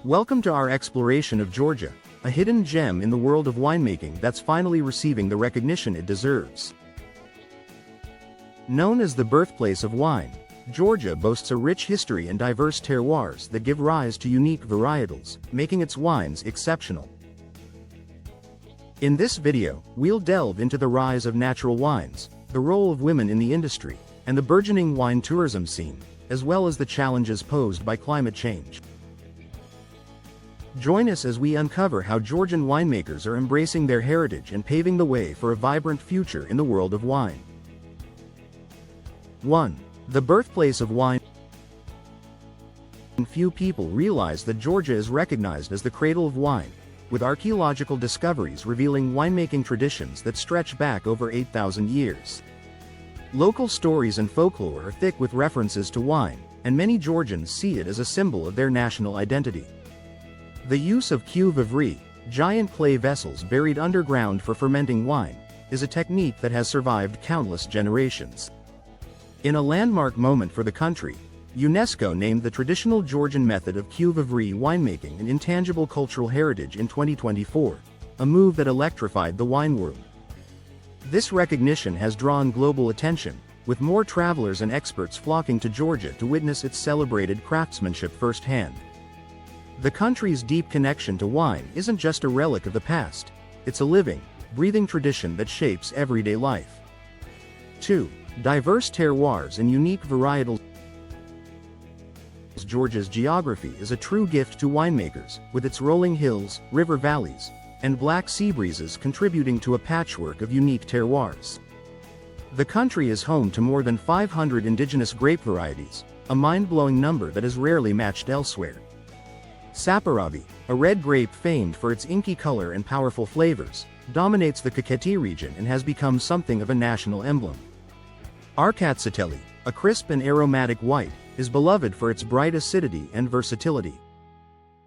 Welcome to our exploration of Georgia, a hidden gem in the world of winemaking that's finally receiving the recognition it deserves. Known as the birthplace of wine, Georgia boasts a rich history and diverse terroirs that give rise to unique varietals, making its wines exceptional. In this video, we'll delve into the rise of natural wines, the role of women in the industry, and the burgeoning wine tourism scene, as well as the challenges posed by climate change. Join us as we uncover how Georgian winemakers are embracing their heritage and paving the way for a vibrant future in the world of wine. 1. The birthplace of wine. Few people realize that Georgia is recognized as the cradle of wine, with archaeological discoveries revealing winemaking traditions that stretch back over 8,000 years. Local stories and folklore are thick with references to wine, and many Georgians see it as a symbol of their national identity. The use of cuve-oeuvre, giant clay vessels buried underground for fermenting wine, is a technique that has survived countless generations. In a landmark moment for the country, UNESCO named the traditional Georgian method of cuve-oeuvre winemaking an intangible cultural heritage in 2024, a move that electrified the wine world. This recognition has drawn global attention, with more travelers and experts flocking to Georgia to witness its celebrated craftsmanship firsthand. The country's deep connection to wine isn't just a relic of the past, it's a living, breathing tradition that shapes everyday life. 2. Diverse terroirs and unique varietals. Georgia's geography is a true gift to winemakers, with its rolling hills, river valleys, and black sea breezes contributing to a patchwork of unique terroirs. The country is home to more than 500 indigenous grape varieties, a mind-blowing number that is rarely matched elsewhere. Saperavi, a red grape famed for its inky color and powerful flavors, dominates the Kakheti region and has become something of a national emblem. Arkatsiteli, a crisp and aromatic white, is beloved for its bright acidity and versatility.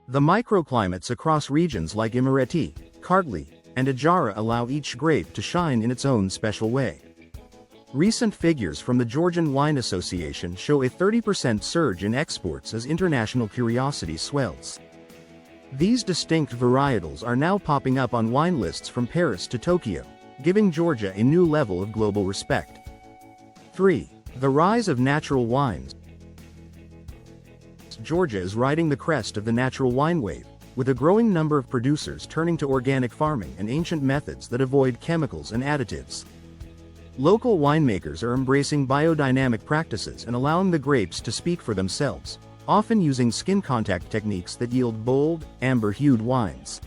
The microclimates across regions like Imereti, Kartli, and Ajara allow each grape to shine in its own special way. Recent figures from the Georgian Wine Association show a 30% surge in exports as international curiosity swells. These distinct varietals are now popping up on wine lists from Paris to Tokyo, giving Georgia a new level of global respect. 3. The rise of natural wines. Georgia is riding the crest of the natural wine wave, with a growing number of producers turning to organic farming and ancient methods that avoid chemicals and additives. Local winemakers are embracing biodynamic practices and allowing the grapes to speak for themselves, often using skin contact techniques that yield bold, amber-hued wines.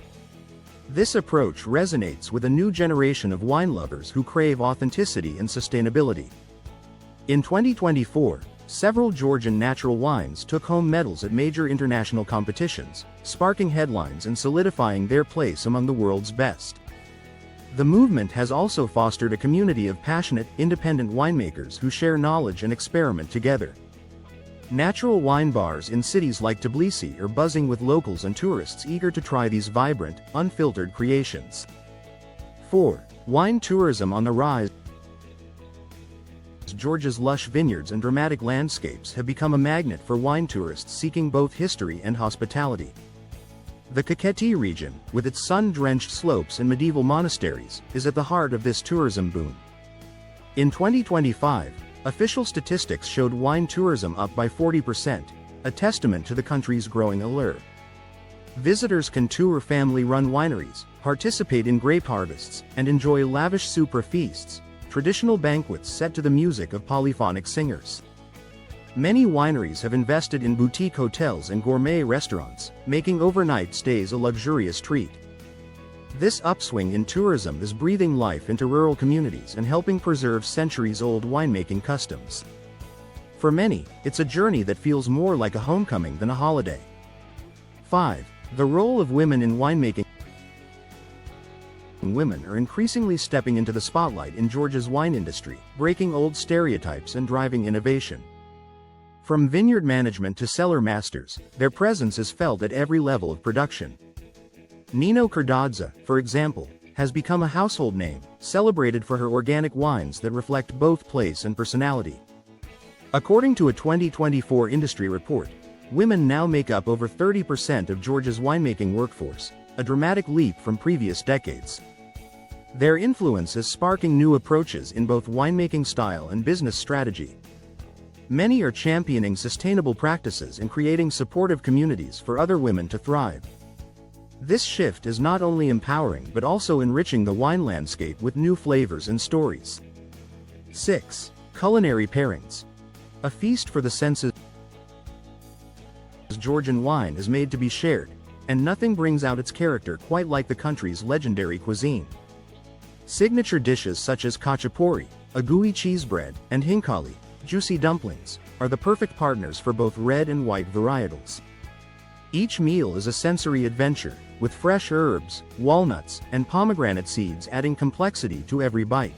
This approach resonates with a new generation of wine lovers who crave authenticity and sustainability. In 2024, several Georgian natural wines took home medals at major international competitions, sparking headlines and solidifying their place among the world's best. The movement has also fostered a community of passionate, independent winemakers who share knowledge and experiment together. Natural wine bars in cities like Tbilisi are buzzing with locals and tourists eager to try these vibrant, unfiltered creations. 4. Wine tourism on the rise. Georgia's lush vineyards and dramatic landscapes have become a magnet for wine tourists seeking both history and hospitality. The Kakheti region, with its sun-drenched slopes and medieval monasteries, is at the heart of this tourism boom. In 2025, official statistics showed wine tourism up by 40%, a testament to the country's growing allure. Visitors can tour family-run wineries, participate in grape harvests, and enjoy lavish supra feasts, traditional banquets set to the music of polyphonic singers. Many wineries have invested in boutique hotels and gourmet restaurants, making overnight stays a luxurious treat. This upswing in tourism is breathing life into rural communities and helping preserve centuries-old winemaking customs. For many, it's a journey that feels more like a homecoming than a holiday. 5. The role of women in winemaking. Women are increasingly stepping into the spotlight in Georgia's wine industry, breaking old stereotypes and driving innovation. From vineyard management to cellar masters, their presence is felt at every level of production. Nino Kardadze, for example, has become a household name, celebrated for her organic wines that reflect both place and personality. According to a 2024 industry report, Women now make up over 30% of Georgia's winemaking workforce, a dramatic leap from previous decades. Their influence is sparking new approaches in both winemaking style and business strategy. Many are championing sustainable practices and creating supportive communities for other women to thrive. This shift is not only empowering but also enriching the wine landscape with new flavors and stories. 6. Culinary pairings. A feast for the senses. Georgian wine is made to be shared, and nothing brings out its character quite like the country's legendary cuisine. Signature dishes such as khachapuri, a gooey cheese bread, and hinkali, juicy dumplings, are the perfect partners for both red and white varietals. Each meal is a sensory adventure, with fresh herbs, walnuts, and pomegranate seeds adding complexity to every bite.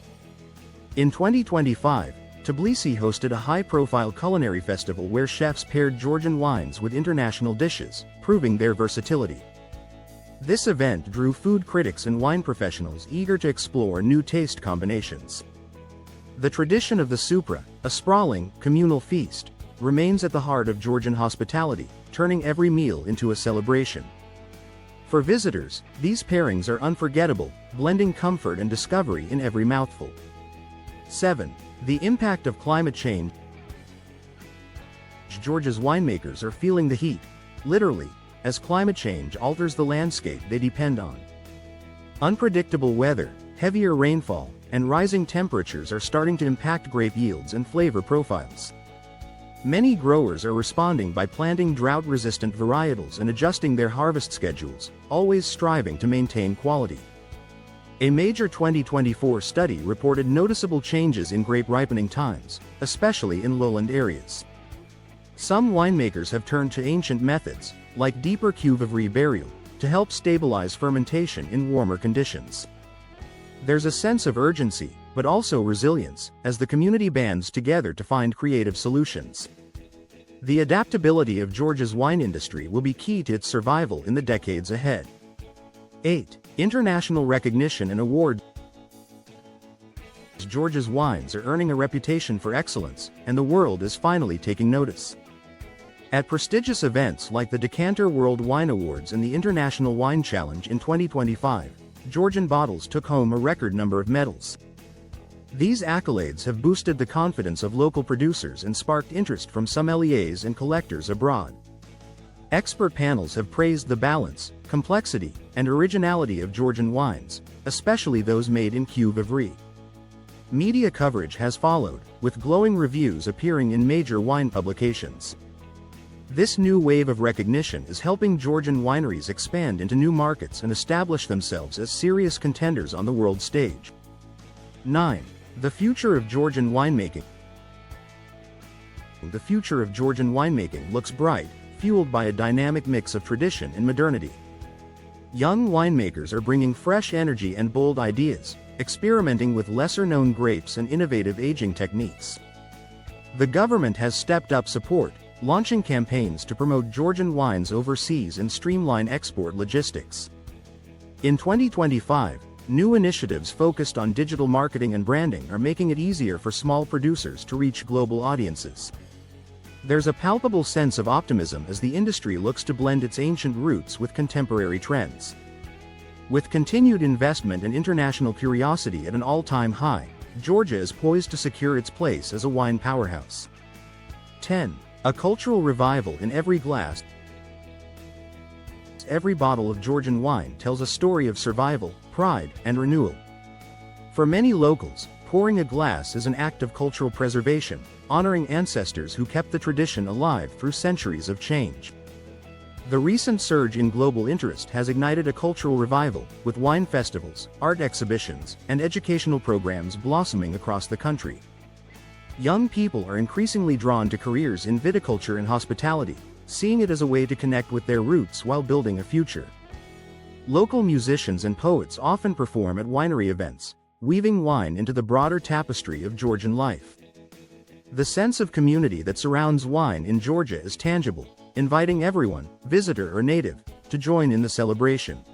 In 2025, Tbilisi hosted a high-profile culinary festival where chefs paired Georgian wines with international dishes, proving their versatility. This event drew food critics and wine professionals eager to explore new taste combinations. The tradition of the supra, a sprawling, communal feast, remains at the heart of Georgian hospitality, turning every meal into a celebration. For visitors, these pairings are unforgettable, blending comfort and discovery in every mouthful. 7. The impact of climate change. Georgia's winemakers are feeling the heat, literally, as climate change alters the landscape they depend on. Unpredictable weather, heavier rainfall, and rising temperatures are starting to impact grape yields and flavor profiles. Many growers are responding by planting drought-resistant varietals and adjusting their harvest schedules, always striving to maintain quality. A major 2024 study reported noticeable changes in grape ripening times, especially in lowland areas. Some winemakers have turned to ancient methods, like deeper cuve vivre burial, to help stabilize fermentation in warmer conditions. There's a sense of urgency, but also resilience, as the community bands together to find creative solutions. The adaptability of Georgia's wine industry will be key to its survival in the decades ahead. 8. International recognition and awards. Georgia's wines are earning a reputation for excellence, and the world is finally taking notice. At prestigious events like the Decanter World Wine Awards and the International Wine Challenge in 2025, Georgian bottles took home a record number of medals. These accolades have boosted the confidence of local producers and sparked interest from sommeliers and collectors abroad. Expert panels have praised the balance, complexity, and originality of Georgian wines, especially those made in cuve vivre. Media coverage has followed, with glowing reviews appearing in major wine publications. This new wave of recognition is helping Georgian wineries expand into new markets and establish themselves as serious contenders on the world stage. 9. The future of Georgian winemaking. The future of Georgian winemaking looks bright, fueled by a dynamic mix of tradition and modernity. Young winemakers are bringing fresh energy and bold ideas, experimenting with lesser-known grapes and innovative aging techniques. The government has stepped up support, launching campaigns to promote Georgian wines overseas and streamline export logistics. In 2025, new initiatives focused on digital marketing and branding are making it easier for small producers to reach global audiences. There's a palpable sense of optimism as the industry looks to blend its ancient roots with contemporary trends. With continued investment and international curiosity at an all-time high, Georgia is poised to secure its place as a wine powerhouse. 10. A cultural revival in every glass. Every bottle of Georgian wine tells a story of survival, pride, and renewal. For many locals, pouring a glass is an act of cultural preservation, honoring ancestors who kept the tradition alive through centuries of change. The recent surge in global interest has ignited a cultural revival, with wine festivals, art exhibitions, and educational programs blossoming across the country. Young people are increasingly drawn to careers in viticulture and hospitality, seeing it as a way to connect with their roots while building a future. Local musicians and poets often perform at winery events, weaving wine into the broader tapestry of Georgian life. The sense of community that surrounds wine in Georgia is tangible, inviting everyone, visitor or native, to join in the celebration.